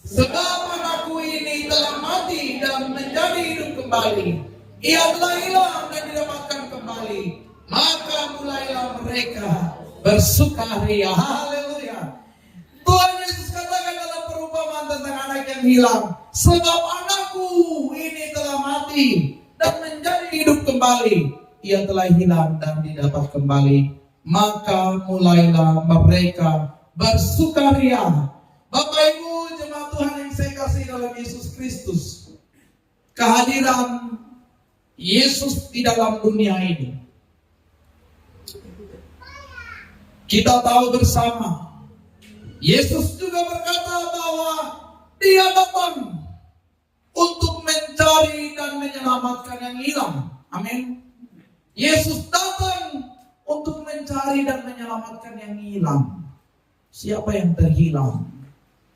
Sebab anakku ini telah mati dan menjadi hidup kembali. Ia telah hilang dan didapatkan kembali. Maka mulailah mereka bersukaria. Haleluya. Tuhan Yesus katakan dalam perumpamaan tentang anak yang hilang. Sebab anakku ini telah mati dan menjadi hidup kembali. Ia telah hilang dan didapat kembali. Maka mulailah mereka bersukaria. Bapak Ibu jemaat Tuhan yang saya kasih dalam Yesus Kristus, kehadiran Yesus di dalam dunia ini, kita tahu bersama, Yesus juga berkata bahwa Dia datang untuk mencari dan menyelamatkan yang hilang. Amin. Yesus datang untuk mencari dan menyelamatkan yang hilang. Siapa yang terhilang?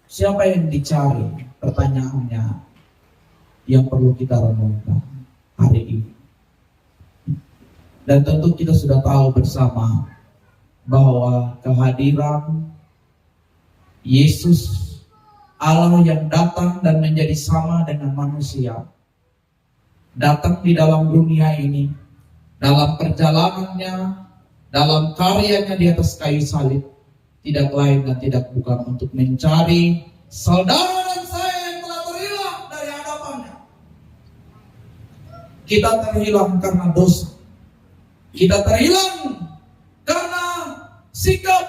Siapa yang dicari? Pertanyaannya yang perlu kita renungkan hari ini. Dan tentu kita sudah tahu bersama bahwa kehadiran Yesus, Allah yang datang dan menjadi sama dengan manusia, datang di dalam dunia ini, dalam perjalanannya, dalam karyanya di atas kayu salib, tidak lain dan tidak bukan untuk mencari saudara dan saya yang telah terhilang dari hadapannya. Kita terhilang karena dosa. Kita terhilang karena sikap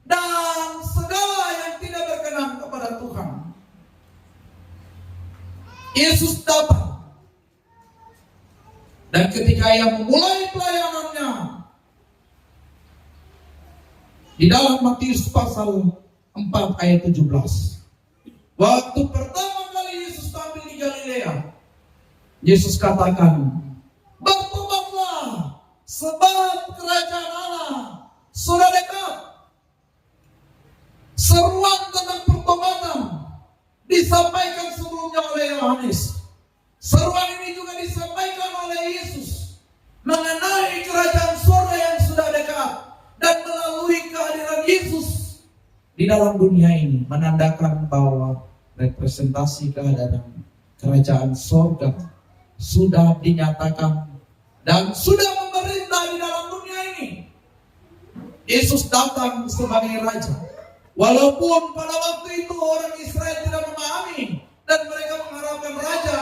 dan segala yang tidak berkenan kepada Tuhan. Yesus datang. Dan ketika Ia memulai pelayanannya, di dalam Matius pasal 4 ayat 17. Waktu pertama kali Yesus tampil di Galilea, Yesus katakan, bertobatlah sebab kerajaan Allah sudah dekat. Seruan tentang pertobatan disampaikan sebelumnya oleh Yohanes. Seruan ini juga disampaikan oleh Yesus mengenai kerajaan surga yang sudah dekat. Dan melalui kehadiran Yesus di dalam dunia ini menandakan bahwa representasi kehadiran kerajaan surga sudah dinyatakan dan sudah memerintah di dalam dunia ini. Yesus datang sebagai raja. Walaupun pada waktu itu orang Israel tidak memahami dan mereka mengharapkan raja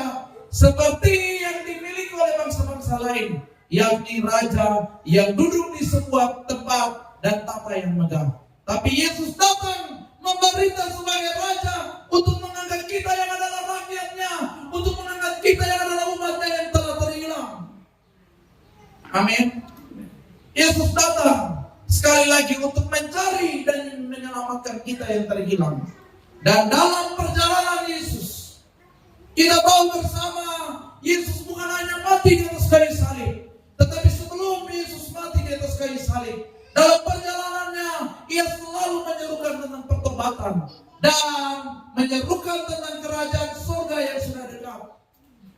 seperti yang dimiliki oleh bangsa-bangsa lain, yakni raja yang duduk di sebuah tempat dan tata yang megah. Tapi Yesus datang memerintah sebagai raja untuk mengangkat kita yang adalah rakyatnya, untuk mengangkat kita yang adalah umatnya yang telah terhilang. Amin. Yesus datang sekali lagi untuk mencari dan menyelamatkan kita yang terhilang. Dan dalam perjalanan Yesus, kita tahu bersama, Yesus bukan hanya mati di atas kayu salib, tetapi sebelum Yesus mati di atas kayu salib, dalam perjalanannya Ia selalu menyerukan tentang pertobatan dan menyerukan tentang kerajaan surga yang sudah dekat,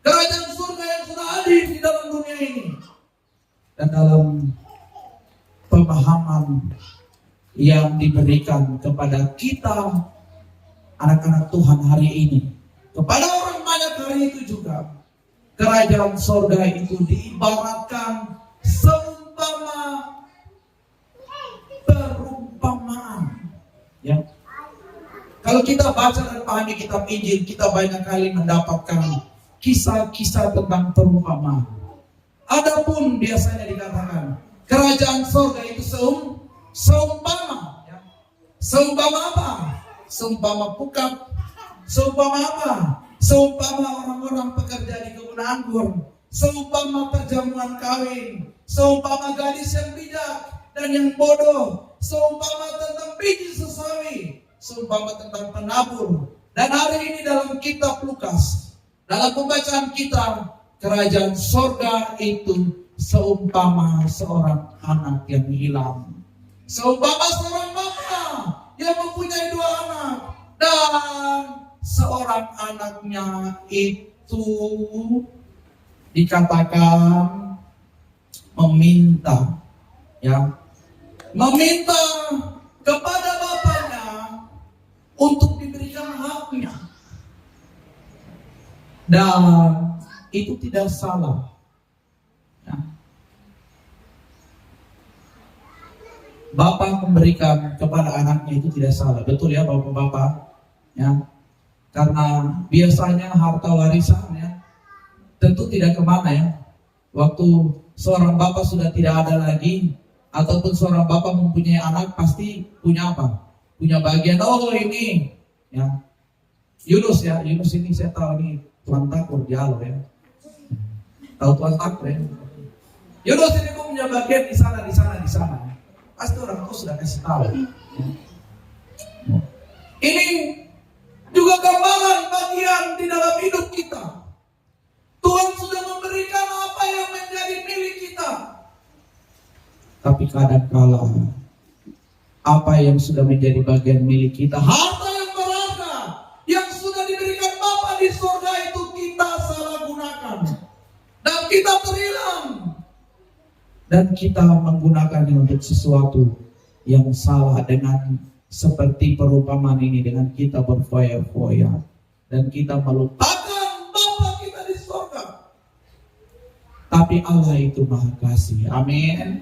kerajaan surga yang sudah hadir di dalam dunia ini. Dan dalam pemahaman yang diberikan kepada kita anak-anak Tuhan hari ini, kepada orang banyak hari itu juga, kerajaan surga itu diibaratkan seumpama perumpamaan. Ya. Kalau kita baca dan pahami kitab Injil, kita banyak kali mendapatkan kisah-kisah tentang perumpamaan. Adapun biasanya dikatakan kerajaan surga itu seumpama. Ya. Seumpama apa? Seumpama pukat. Seumpama apa? Seumpama orang-orang pekerja di kebun anggur. Seumpama perjamuan kawin. Seumpama gadis yang bijak dan yang bodoh. Seumpama tentang biji sesawi. Seumpama tentang penabur. Dan hari ini dalam kitab Lukas, dalam pembacaan kita, kerajaan surga itu seumpama seorang anak yang hilang. Seumpama seorang bapa yang mempunyai 2 anak dan seorang anaknya itu dikatakan meminta, ya, meminta kepada bapaknya untuk diberikan hak anaknya. Dan itu tidak salah. Ya. Bapak memberikan kepada anaknya itu tidak salah. Betul ya bapak-bapak? Ya. Karena biasanya harta warisan ya, tentu tidak kemana ya. Waktu seorang bapak sudah tidak ada lagi, ataupun seorang bapak mempunyai anak, pasti punya apa? Punya bagian. Oh ini ya, Yunus ya, Yunus ini saya tahu ini Tuan Takur Dialog ya. Tahu Tuan Takur ya? Yunus ini kok punya bagian di sana, di sana, di sana. Pasti orang tua sudah kasih tahu. Ini juga gambaran bagian di dalam hidup kita. Tuhan sudah memberikan apa yang menjadi milik kita. Tapi kadang-kala apa yang sudah menjadi bagian milik kita, harta yang berharga yang sudah diberikan Bapa di surga itu kita salah gunakan. Dan kita terhilang. Dan kita menggunakannya untuk sesuatu yang salah, dengan seperti perumpamaan ini, dengan kita berfoya-foya dan kita melupakan Bapa kita di surga. Tapi Allah itu Maha Kasih. Amin.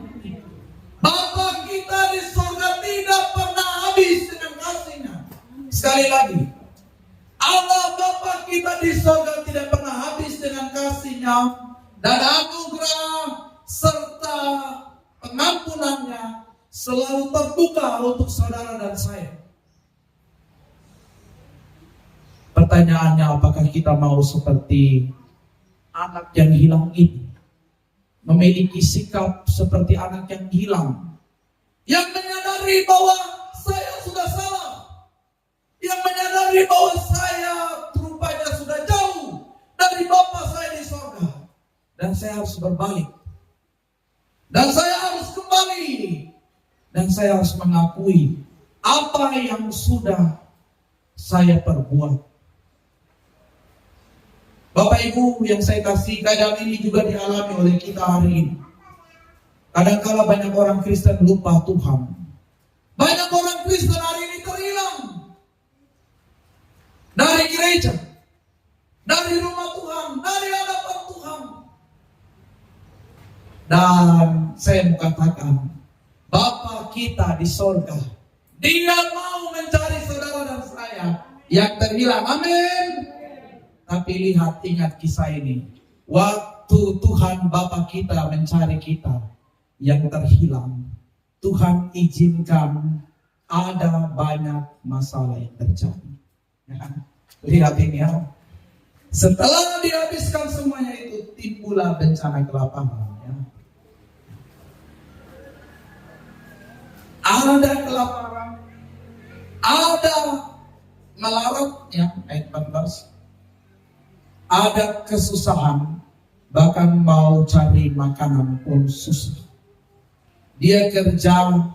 Bapa kita di surga tidak pernah habis dengan kasih-Nya. Sekali lagi, Allah Bapa kita di surga tidak pernah habis dengan kasih-Nya dan anugerah serta pengampunannya selalu terbuka untuk saudara dan saya. Pertanyaannya, apakah kita mau seperti anak yang hilang ini? Memiliki sikap seperti anak yang hilang, yang menyadari bahwa saya sudah salah, yang menyadari bahwa saya rupanya sudah jauh dari Bapa saya di surga, dan saya harus berbalik, dan saya harus kembali, dan saya harus mengakui apa yang sudah saya perbuat. Bapak Ibu yang saya kasih, keadaan ini juga dialami oleh kita hari ini. Kadang-kala banyak orang Kristen lupa Tuhan. Banyak orang Kristen hari ini terhilang dari gereja, dari rumah Tuhan, dari hadapan Tuhan. Dan saya mau katakan, Bapa kita di surga, Dia mau mencari saudara dan saya yang terhilang. Amin. Tapi lihat, ingat kisah ini. Waktu Tuhan Bapa kita mencari kita yang terhilang, Tuhan izinkan ada banyak masalah yang terjadi. Ya. Lihat ini ya. Setelah dihabiskan semuanya itu, timbullah bencana kelaparan. Ya. Ada kelaparan, ada melarat, ya, ayat 14. Ada kesusahan, bahkan mau cari makanan pun susah. Dia kerja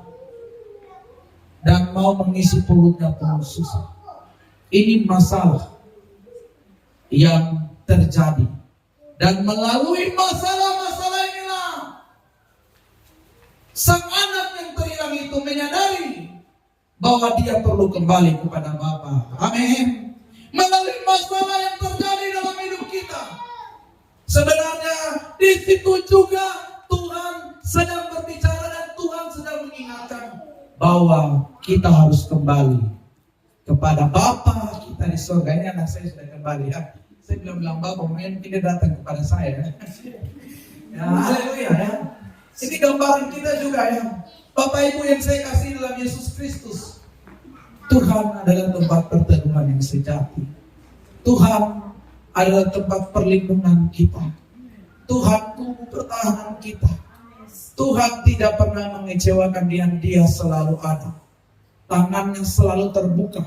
dan mau mengisi perutnya pun susah. Ini masalah yang terjadi. Dan melalui masalah-masalah inilah sang anak yang terhilang itu menyadari bahwa dia perlu kembali kepada Bapa. Amin. Melalui masalah yang terjadi dalam hidup kita, sebenarnya di situ juga Tuhan sedang berbicara dan Tuhan sedang mengingatkan bahwa kita harus kembali kepada Bapa kita di surga. Ini anak saya sudah kembali ya. Saya bilang Bapa, mungkin dia datang kepada saya. Ya, haleluya ya. Ini gambaran kita juga ya. Bapak Ibu yang saya kasih dalam Yesus Kristus, Tuhan adalah tempat pertemuan yang sejati. Tuhan adalah tempat perlindungan kita. Tuhan tumbuh pertahanan kita. Tuhan tidak pernah mengecewakan Dia selalu ada. Tangannya selalu terbuka.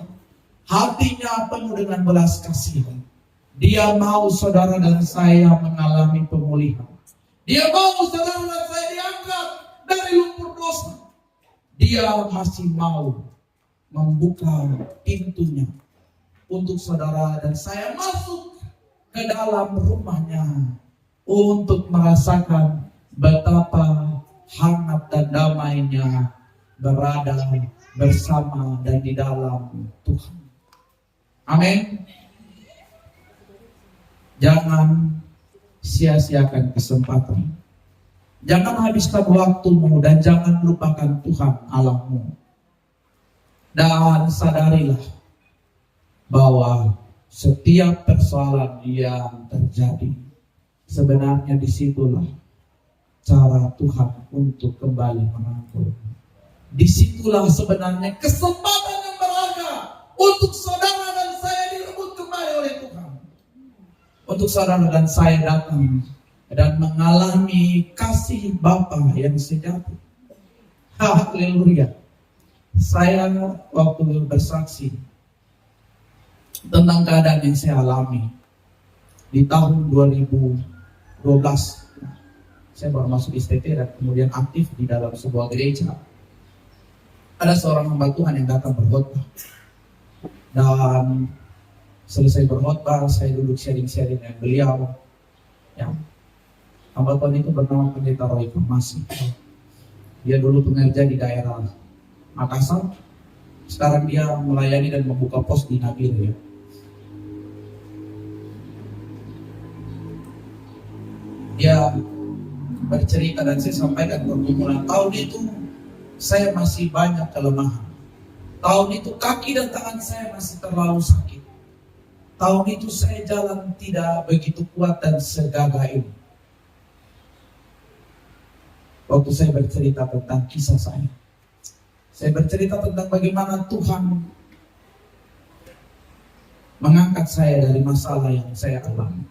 Hatinya penuh dengan belas kasihan. Dia mau saudara dan saya mengalami pemulihan. Dia mau saudara dan saya diangkat dari lumpur dosa. Dia masih mau membuka pintunya untuk saudara dan saya masuk ke dalam rumahnya untuk merasakan betapa hangat dan damainya berada bersama dan di dalam Tuhan. Amin. Jangan sia-siakan kesempatan. Jangan habiskan waktumu dan jangan lupakan Tuhan Allahmu. Dan sadarilah bahwa setiap persoalan yang terjadi, sebenarnya disitulah cara Tuhan untuk kembali merangkul. Disitulah sebenarnya kesempatan yang berharga untuk saudara dan saya direbut kembali oleh Tuhan. Untuk saudara dan saya datang dan mengalami kasih Bapa yang sejati. Haleluya. Saya waktu bersaksi tentang keadaan yang saya alami di tahun 2012, saya baru masuk STT dan kemudian aktif di dalam sebuah gereja. Ada seorang hamba Tuhan yang datang berkhotbah, dan selesai berkhotbah saya duduk sharing-sharing dengan beliau. Ya, hamba Tuhan itu bernama Pendeta Roy Kamasi. Dia dulu pengerja di daerah Makassar. Sekarang dia melayani dan membuka pos di Nabil, ya. Dia bercerita dan saya sampaikan pergumulan. Tahun itu saya masih banyak kelemahan. Tahun itu kaki dan tangan saya masih terlalu sakit. Tahun itu saya jalan tidak begitu kuat dan segagah ini. Waktu saya bercerita tentang kisah saya bercerita tentang bagaimana Tuhan mengangkat saya dari masalah yang saya alami.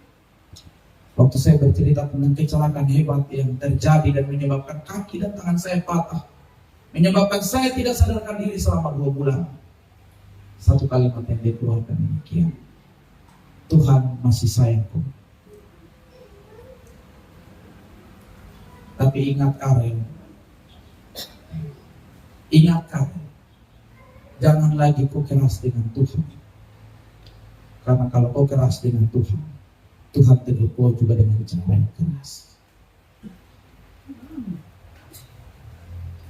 Waktu saya bercerita tentang kecelakaan hebat yang terjadi dan menyebabkan kaki dan tangan saya patah, menyebabkan saya tidak sadarkan diri selama 2 bulan. Satu kalimat yang dikeluarkan demikian: Tuhan masih sayangku. Tapi ingat Karel, jangan lagi kau keras dengan Tuhan. Karena kalau kau keras dengan Tuhan, Tuhan tegur kau juga dengan cara yang keras.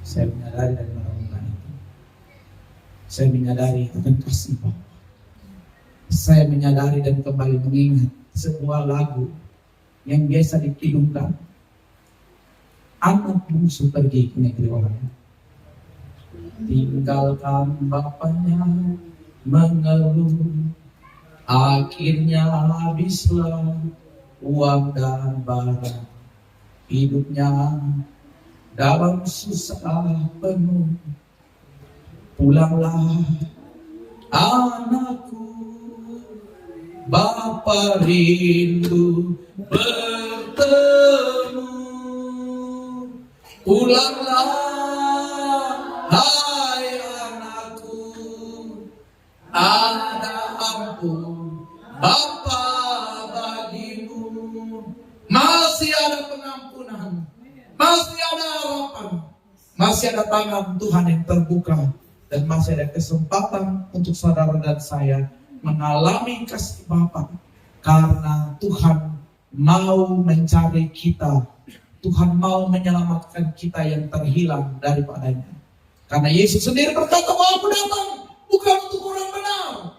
Saya menyadari dari renungan itu. Saya menyadari akan kasih Bapa. Saya menyadari dan kembali mengingat sebuah lagu yang biasa dikidungkan. Anak bungsu pergi ke negeri orang, tinggalkan bapaknya mengeluh, akhirnya habislah uang dan barang, hidupnya dalam susah penuh. Pulanglah anakku, Bapa rindu bertemu. Pulanglah hai anakku, ada ampun Bapa bagimu. Masih ada pengampunan, masih ada harapan, masih ada tangan Tuhan yang terbuka, dan masih ada kesempatan untuk saudara dan saya mengalami kasih Bapa. Karena Tuhan mau mencari kita, Tuhan mau menyelamatkan kita yang terhilang daripadanya. Karena Yesus sendiri berkata bahwa aku datang bukan untuk orang benar,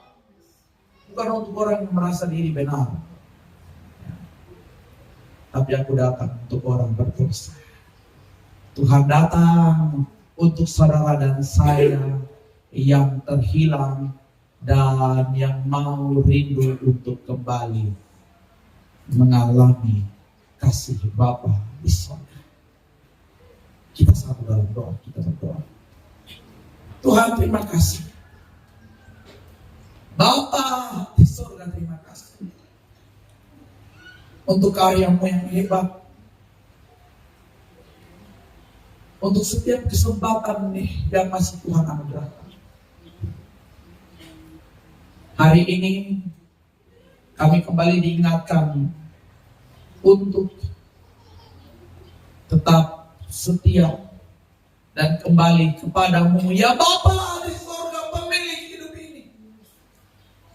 bukan untuk orang yang merasa diri benar, tapi aku datang untuk orang berdosa. Tuhan datang untuk saudara dan saya yang terhilang dan yang mau rindu untuk kembali mengalami kasih Bapa di sorga. Kita satu dalam doa, kita berdoa. Tuhan, terima kasih. Bapa di sorga, terima kasih untuk karyamu yang hebat, untuk setiap kesempatan nih yang masih Tuhan anugerahkan. Hari ini kami kembali diingatkan untuk tetap setia dan kembali kepadamu, ya Bapa di sorga, pemilik hidup ini.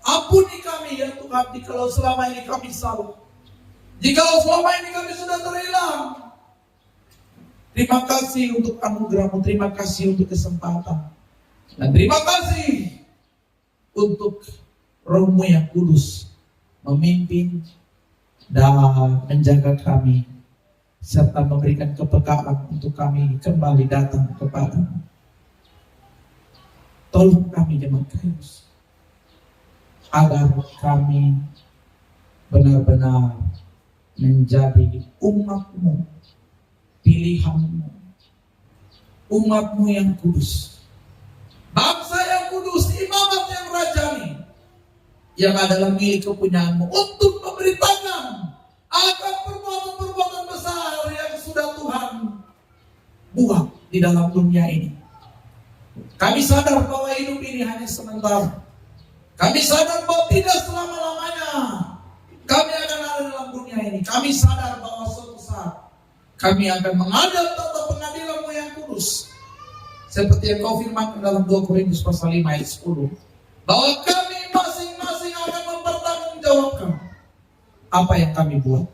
Ampuni kami ya Tuhan, jikalau selama ini kami salah, jikalau selama ini kami sudah terhilang. Terima kasih untuk anugerah-Mu, terima kasih untuk kesempatan, dan terima kasih untuk Roh-Mu yang kudus memimpin dan menjaga kami, serta memberikan kepekaan untuk kami kembali datang kepada-Mu. Tolong kami jemaat Kristus, agar kami benar-benar menjadi umat-Mu, pilihan-Mu, umat-Mu yang kudus, bangsa yang kudus, imamat yang rajani, yang adalah milik kepunyaan-Mu, untuk memberitakan akan perbuatan-perbuatan besar yang sudah Tuhan buat di dalam dunia ini. Kami sadar bahwa hidup ini hanya sementara. Kami sadar bahwa tidak selama-lamanya kami akan ada dalam dunia ini. Kami sadar bahwa suatu saat kami akan menghadap tata pengadilan-Mu yang kudus, seperti yang Kau firmankan dalam 2 Korintus pasal 5 ayat 10, bahwa kami masing-masing akan mempertanggungjawabkan apa yang kami buat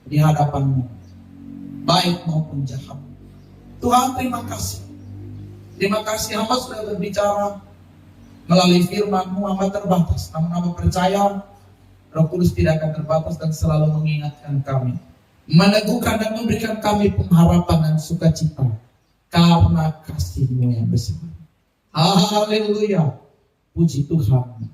di hadapan-Mu, baik maupun jahat. Tuhan, terima kasih. Terima kasih, hamba sudah berbicara melalui firman-Mu, hamba terbatas. Namun hamba percaya Roh Kudus tidak akan terbatas dan selalu mengingatkan kami, meneguhkan dan memberikan kami pengharapan dan sukacita karena kasih-Mu yang besar. Haleluya. Puji Tuhan.